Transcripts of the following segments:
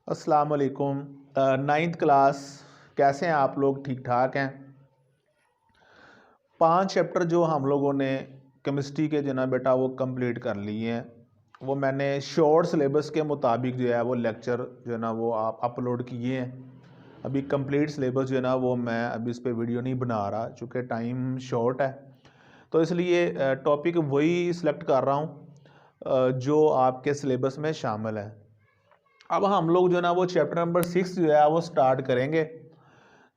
अस्सलाम वालेकुम। Ninth class, कैसे हैं आप लोग? ठीक ठाक हैं? 5 चैप्टर जो हम लोगों ने केमिस्ट्री के जो ना बेटा वो कंप्लीट कर लिए हैं। वो मैंने शॉर्ट सिलेबस के मुताबिक जो है वो लेक्चर जो है ना वो आप अपलोड किए हैं। अभी कंप्लीट सिलेबस जो है ना वो मैं अभी इस पर वीडियो नहीं बना रहा चूँकि टाइम शॉर्ट है, तो इसलिए टॉपिक वही सिलेक्ट कर रहा हूँ जो आपके सिलेबस में शामिल है। अब हम लोग जो है ना वो चैप्टर नंबर 6 जो है वो स्टार्ट करेंगे,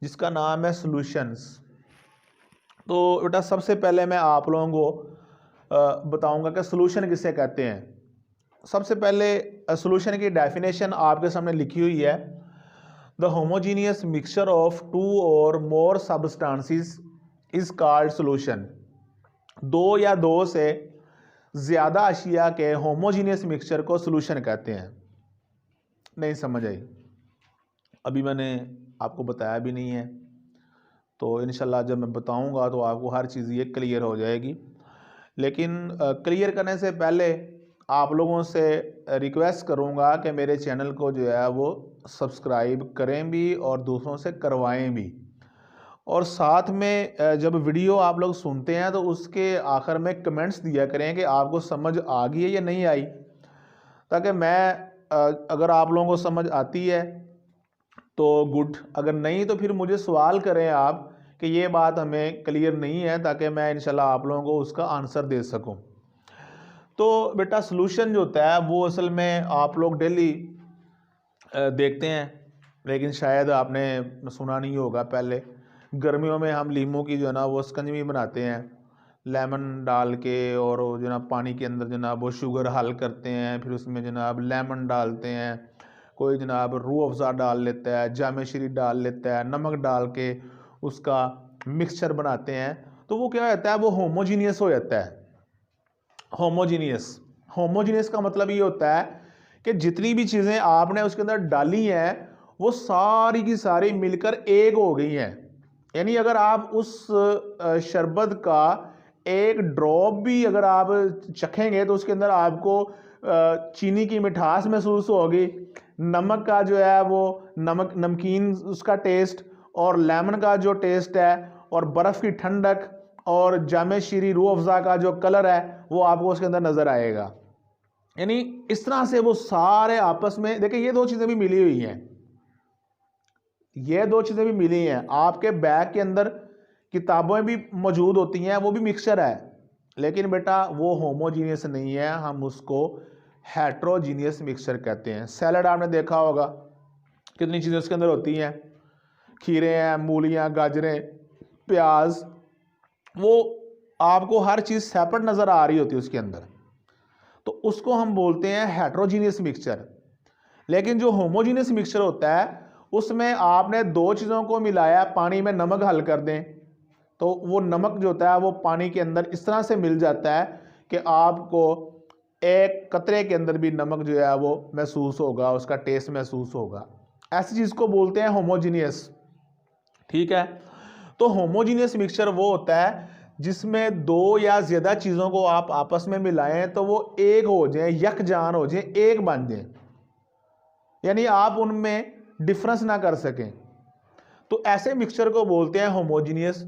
जिसका नाम है सॉल्यूशंस। तो बेटा सबसे पहले मैं आप लोगों को बताऊंगा कि सॉल्यूशन किसे कहते हैं। सबसे पहले सॉल्यूशन की डेफिनेशन आपके सामने लिखी हुई है। The homogeneous mixture of two or more substances is called solution. दो या दो से ज़्यादा अशिया के होमोजीनियस मिक्सचर को सॉल्यूशन कहते हैं। नहीं समझ आई? अभी मैंने आपको बताया भी नहीं है, तो इंशाल्लाह जब मैं बताऊंगा तो आपको हर चीज़ ये क्लियर हो जाएगी। लेकिन क्लियर करने से पहले आप लोगों से रिक्वेस्ट करूंगा कि मेरे चैनल को जो है वो सब्सक्राइब करें भी और दूसरों से करवाएं भी। और साथ में जब वीडियो आप लोग सुनते हैं तो उसके आखिर में कमेंट्स दिया करें कि आपको समझ आ गई है या नहीं आई, ताकि मैं अगर आप लोगों को समझ आती है तो गुड, अगर नहीं तो फिर मुझे सवाल करें आप कि ये बात हमें क्लियर नहीं है, ताकि मैं इंशाल्लाह आप लोगों को उसका आंसर दे सकूं। तो बेटा सॉल्यूशन जो होता है वो असल में आप लोग डेली देखते हैं, लेकिन शायद आपने सुना नहीं होगा। पहले गर्मियों में हम लीमू की जो है ना वो शिकंजी बनाते हैं लेमन डाल के, और जो ना पानी के अंदर जनाब वो शुगर हल करते हैं, फिर उसमें जनाब लेमन डालते हैं, कोई जनाब रूह अफ़ज़ा डाल लेता है, जामे शरी डाल लेता है, नमक डाल के उसका मिक्सचर बनाते हैं। तो वो क्या होता है, वो होमोजीनियस हो जाता है। होमोजीनियस का मतलब ये होता है कि जितनी भी चीज़ें आपने उसके अंदर डाली हैं वो सारी की सारी मिलकर एक हो गई हैं। यानी अगर आप उस शरबत का एक ड्रॉप भी अगर आप चखेंगे तो उसके अंदर आपको चीनी की मिठास महसूस होगी, नमक का जो है वो नमकीन उसका टेस्ट, और लेमन का जो टेस्ट है, और बर्फ़ की ठंडक, और जामे शीरी रूह अफ़ज़ा का जो कलर है वो आपको उसके अंदर नज़र आएगा। यानी इस तरह से वो सारे आपस में, देखिए ये दो चीज़ें भी मिली हुई हैं, ये दो चीज़ें भी मिली हैं। आपके बैग के अंदर किताबें भी मौजूद होती हैं, वो भी मिक्सचर है, लेकिन बेटा वो होमोजीनियस नहीं है, हम उसको हेट्रोजीनियस मिक्सचर कहते हैं। सैलड आपने देखा होगा, कितनी चीज़ें उसके अंदर होती हैं, खीरे हैं, मूलियाँ, गाजरें, प्याज, वो आपको हर चीज़ सेपरेट नज़र आ रही होती है उसके अंदर, तो उसको हम बोलते हैं हेट्रोजीनियस मिक्सचर। लेकिन जो होमोजीनियस मिक्सचर होता है उसमें आपने दो चीज़ों को मिलाया, पानी में नमक हल कर दें तो वो नमक जो होता है वो पानी के अंदर इस तरह से मिल जाता है कि आपको एक कतरे के अंदर भी नमक जो है वो महसूस होगा, उसका टेस्ट महसूस होगा। ऐसी चीज़ को बोलते हैं होमोजीनियस। ठीक है, तो होमोजीनियस मिक्सचर वो होता है जिसमें दो या ज़्यादा चीज़ों को आप आपस में मिलाएं तो वो एक हो जाए, यकजान हो जाए, एक बन जाए, यानी आप उनमें डिफरेंस ना कर सकें, तो ऐसे मिक्सचर को बोलते हैं होमोजीनियस।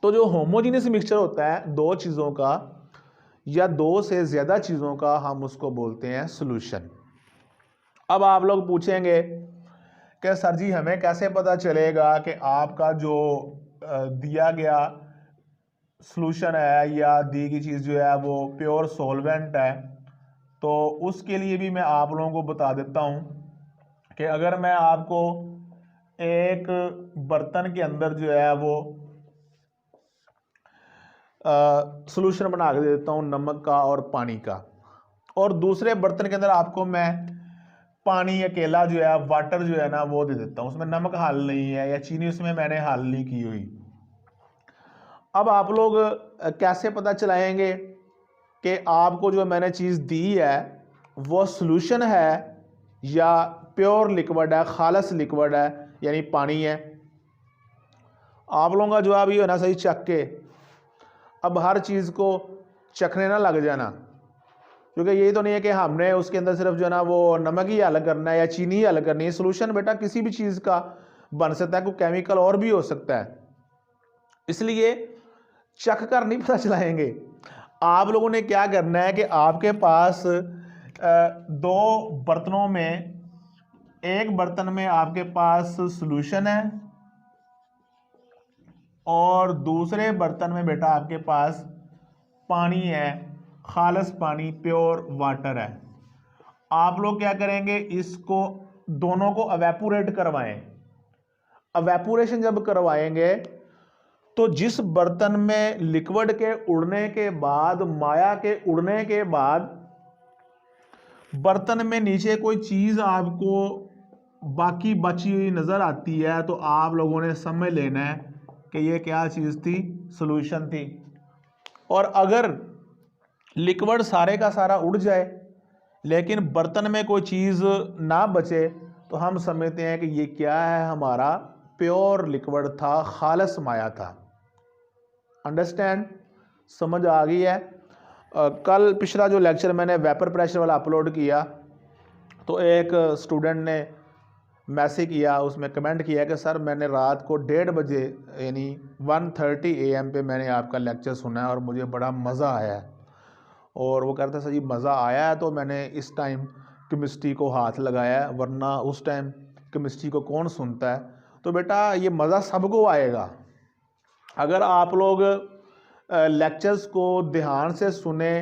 तो जो होमोजीनियस मिक्सचर होता है दो चीज़ों का या दो से ज़्यादा चीज़ों का, हम उसको बोलते हैं सॉल्यूशन। अब आप लोग पूछेंगे कि सर जी हमें कैसे पता चलेगा कि आपका जो दिया गया सॉल्यूशन है या दी गई चीज़ जो है वो प्योर सॉल्वेंट है? तो उसके लिए भी मैं आप लोगों को बता देता हूँ कि अगर मैं आपको एक बर्तन के अंदर जो है वो सॉल्यूशन बना के दे देता हूँ नमक का और पानी का, और दूसरे बर्तन के अंदर आपको मैं पानी अकेला जो है, वाटर जो है ना वो दे देता हूँ, उसमें नमक हल नहीं है या चीनी उसमें मैंने हल नहीं की हुई। अब आप लोग कैसे पता चलाएंगे कि आपको जो मैंने चीज़ दी है वो सॉल्यूशन है या प्योर लिक्विड है, खालस लिक्विड है, यानी पानी है? आप लोगों का जवाब ये होना सही, चख के। अब हर चीज़ को चखने ना लग जाना, क्योंकि यही तो नहीं है कि हमने उसके अंदर सिर्फ जो है ना वो नमक ही हल करना है या चीनी ही हल करनी है। सोल्यूशन बेटा किसी भी चीज़ का बन सकता है, कोई केमिकल और भी हो सकता है, इसलिए चख कर नहीं पता चलाएंगे। आप लोगों ने क्या करना है कि आपके पास दो बर्तनों में, एक बर्तन में आपके पास सॉल्यूशन है और दूसरे बर्तन में बेटा आपके पास पानी है, खालिस पानी, प्योर वाटर है। आप लोग क्या करेंगे, इसको दोनों को एवेपोरेट करवाएं। एवेपोरेशन जब करवाएंगे तो जिस बर्तन में लिक्विड के उड़ने के बाद, माया के उड़ने के बाद बर्तन में नीचे कोई चीज़ आपको बाकी बची हुई नज़र आती है, तो आप लोगों ने समझ लेना है कि ये क्या चीज़ थी, सॉल्यूशन थी। और अगर लिक्विड सारे का सारा उड़ जाए लेकिन बर्तन में कोई चीज़ ना बचे, तो हम समझते हैं कि ये क्या है, हमारा प्योर लिक्विड था, खालिस माया था। अंडरस्टैंड, समझ आ गई है। कल पिछला जो लेक्चर मैंने वेपर प्रेशर वाला अपलोड किया, तो एक स्टूडेंट ने मैसेज किया, उसमें कमेंट किया कि सर मैंने रात को 1:30 बजे यानी 1:30 AM पे मैंने आपका लेक्चर सुना है और मुझे बड़ा मज़ा आया है। और वो कहता सर जी मज़ा आया है तो मैंने इस टाइम केमिस्ट्री को हाथ लगाया है, वरना उस टाइम केमिस्ट्री को कौन सुनता है। तो बेटा ये मज़ा सबको आएगा अगर आप लोग लेक्चर्स को ध्यान से सुने,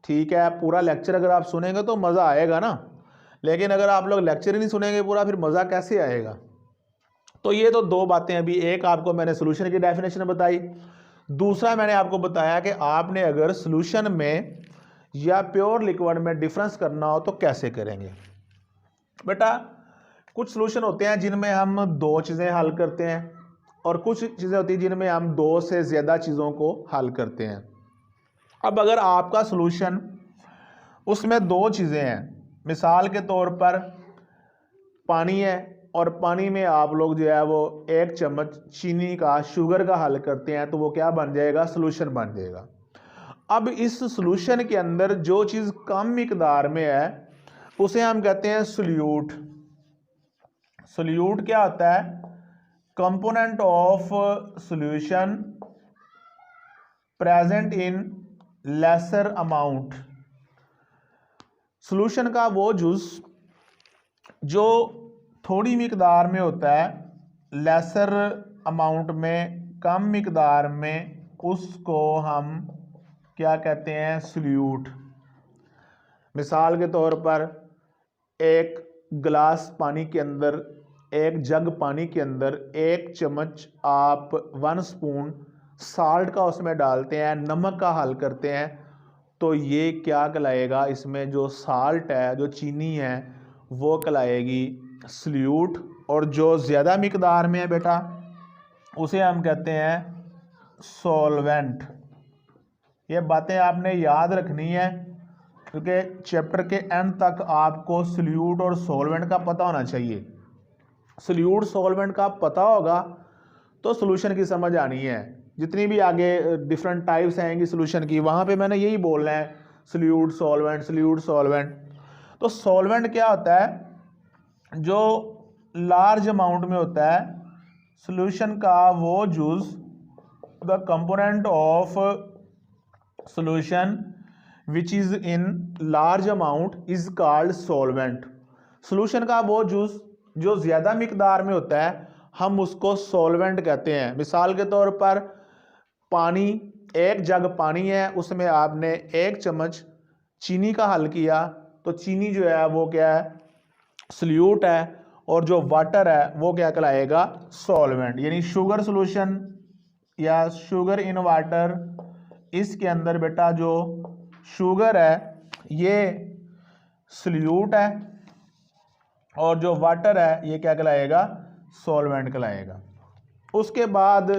ठीक है। पूरा लेक्चर अगर आप सुनेंगे तो मज़ा आएगा ना, लेकिन अगर आप लोग लेक्चर ही नहीं सुनेंगे पूरा, फिर मज़ा कैसे आएगा। तो ये तो दो बातें, अभी एक आपको मैंने सोल्यूशन की डेफिनेशन बताई, दूसरा मैंने आपको बताया कि आपने अगर सोल्यूशन में या प्योर लिक्विड में डिफरेंस करना हो तो कैसे करेंगे। बेटा कुछ सोल्यूशन होते हैं जिनमें हम दो चीज़ें हल करते हैं और कुछ चीज़ें होती हैं जिनमें हम दो से ज़्यादा चीज़ों को हल करते हैं। अब अगर आपका सोल्यूशन उसमें दो चीज़ें हैं, मिसाल के तौर पर पानी है और पानी में आप लोग जो है वो 1 चम्मच चीनी का, शुगर का हल करते हैं, तो वो क्या बन जाएगा, सोल्यूशन बन जाएगा। अब इस सोल्यूशन के अंदर जो चीज़ कम मिकदार में है उसे हम कहते हैं सोल्यूट। सोल्यूट क्या होता है, component of solution present in lesser amount. Solution का वो जुज़ जो थोड़ी मिकदार में होता है, लेसर अमाउंट में, कम मिकदार में, उसको हम क्या कहते हैं, सोल्यूट। मिसाल के तौर पर एक गिलास पानी के अंदर, एक जग पानी के अंदर 1 चम्मच आप 1 स्पून साल्ट का उसमें डालते हैं, नमक का हल करते हैं, तो ये क्या कहलाएगा, इसमें जो साल्ट है, जो चीनी है, वो कहलाएगी सोल्यूट। और जो ज़्यादा मिकदार में है बेटा उसे हम कहते हैं सॉल्वेंट। ये बातें आपने याद रखनी है क्योंकि चैप्टर के एंड तक आपको सोल्यूट और सॉल्वेंट का पता होना चाहिए। सोल्यूट सॉल्वेंट का पता होगा तो सोल्यूशन की समझ आनी है। जितनी भी आगे डिफरेंट टाइप्स आएंगी सोल्यूशन की, वहाँ पे मैंने यही बोलना है, सोल्यूट सॉल्वेंट, सोल्यूट सॉल्वेंट। तो सॉल्वेंट क्या होता है, जो लार्ज अमाउंट में होता है, सोल्यूशन का वो juice, the component of solution which is in large amount is called solvent. Solution का वो जूस जो ज़्यादा मिकदार में होता है हम उसको सॉल्वेंट कहते हैं। मिसाल के तौर पर पानी, 1 जग पानी है, उसमें आपने 1 चम्मच चीनी का हल किया, तो चीनी जो है वो क्या है, सोल्यूट है, और जो वाटर है वो क्या कहलाएगा, सॉल्वेंट। यानी शुगर सोल्यूशन या शुगर इन वाटर, इसके अंदर बेटा जो शुगर है ये सोल्यूट है और जो वाटर है ये क्या कहलाएगा, सॉल्वेंट कहलाएगा। उसके बाद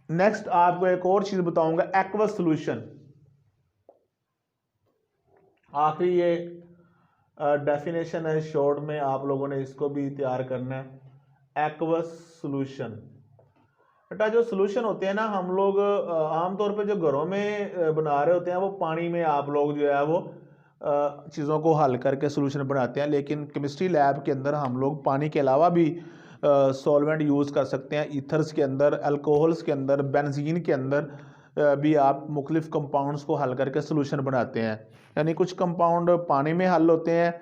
नेक्स्ट आपको एक और चीज बताऊंगा, एक्वस सोल्यूशन। आखिरी ये डेफिनेशन है शॉर्ट में, आप लोगों ने इसको भी तैयार करना है। एक्वस सोल्यूशन, बेटा जो सोल्यूशन होते हैं ना, हम लोग आमतौर पे जो घरों में बना रहे होते हैं वो पानी में आप लोग जो है वो चीज़ों को हल करके सोल्यूशन बनाते हैं, लेकिन केमिस्ट्री लैब के अंदर हम लोग पानी के अलावा भी सॉल्वेंट यूज़ कर सकते हैं। ईथर्स के अंदर, अल्कोहल्स के अंदर, बेंजीन के अंदर भी आप मुख्तलिफ कंपाउंड्स को हल करके सोल्यूशन बनाते हैं। यानी कुछ कंपाउंड पानी में हल होते हैं,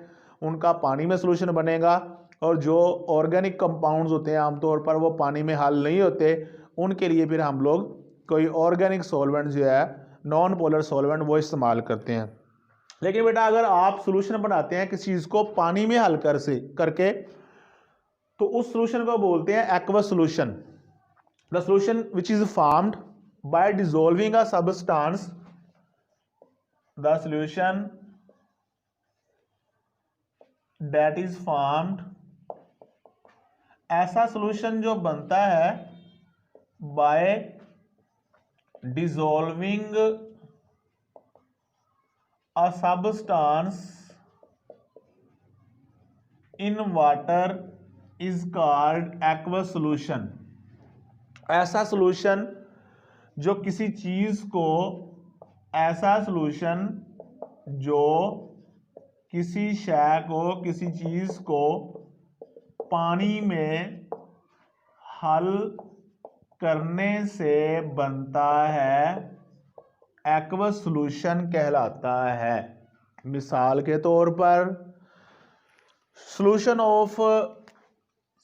उनका पानी में सोल्यूशन बनेगा, और जो ऑर्गेनिक कंपाउंड्स होते हैं आमतौर पर वो पानी में हल नहीं होते, उनके लिए फिर हम लोग कोई ऑर्गेनिक सॉल्वेंट जो है, नॉन पोलर सॉल्वेंट, वो इस्तेमाल करते हैं। लेकिन बेटा अगर आप सोल्यूशन बनाते हैं किसी चीज़ को पानी में हल करके, तो उस सोल्यूशन को बोलते हैं aqueous solution. The solution which is formed by dissolving a substance, the solution that is formed, ऐसा सोल्यूशन जो बनता है bye dissolving a substance in water is called aqueous solution. ऐसा सोल्यूशन जो किसी चीज को, ऐसा सोल्यूशन जो किसी शय को, किसी चीज को पानी में हल करने से बनता है, एक्वस सोल्यूशन कहलाता है। मिसाल के तौर पर solution of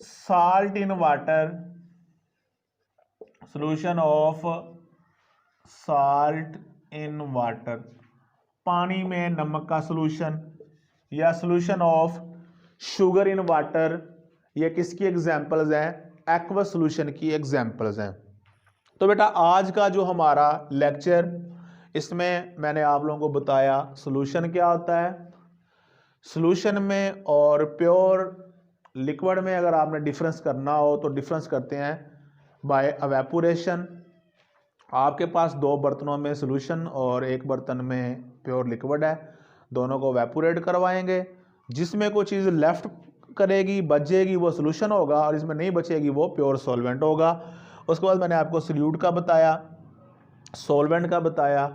salt in water, solution of salt in water, पानी में नमक का सोल्यूशन, या solution of sugar in water, ये किसकी एग्जांपल्स हैं? एक्वस सोल्यूशन की एग्जांपल्स हैं। तो बेटा आज का जो हमारा लेक्चर, इसमें मैंने आप लोगों को बताया सोल्यूशन क्या होता है, सोल्यूशन में और प्योर लिक्विड में अगर आपने डिफरेंस करना हो तो डिफरेंस करते हैं बाय एवेपोरेशन। आपके पास दो बर्तनों में सोल्यूशन और एक बर्तन में प्योर लिक्विड है, दोनों को एवेपोरेट करवाएंगे, जिसमें कोई चीज़ लेफ्ट करेगी, बचेगी, वो सोल्यूशन होगा, और इसमें नहीं बचेगी वो प्योर सॉल्वेंट होगा। उसके बाद मैंने आपको सोल्यूट का बताया, सॉल्वेंट का बताया,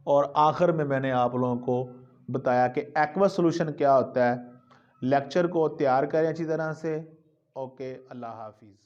और आखिर में मैंने आप लोगों को बताया कि एक्वस सोल्यूशन क्या होता है। लेक्चर को तैयार करें अच्छी तरह से। ओके, अल्लाह हाफिज़।